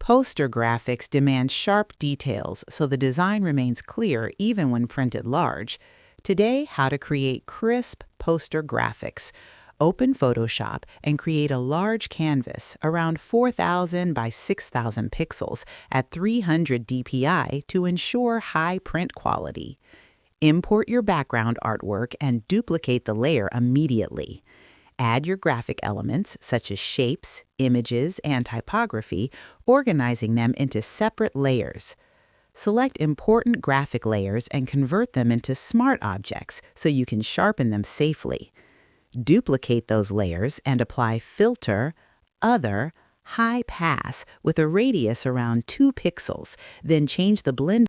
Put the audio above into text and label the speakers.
Speaker 1: Poster graphics demand sharp details so the design remains clear even when printed large. Today, how to create crisp poster graphics. Open Photoshop and create a large canvas around 4,000 by 6,000 pixels at 300 dpi to ensure high print quality. Import your background artwork and duplicate the layer immediately. Add your graphic elements, such as shapes, images, and typography, organizing them into separate layers. Select important graphic layers and convert them into smart objects so you can sharpen them safely. Duplicate those layers and apply Filter, Other, High Pass with a radius around 2 pixels, then change the blend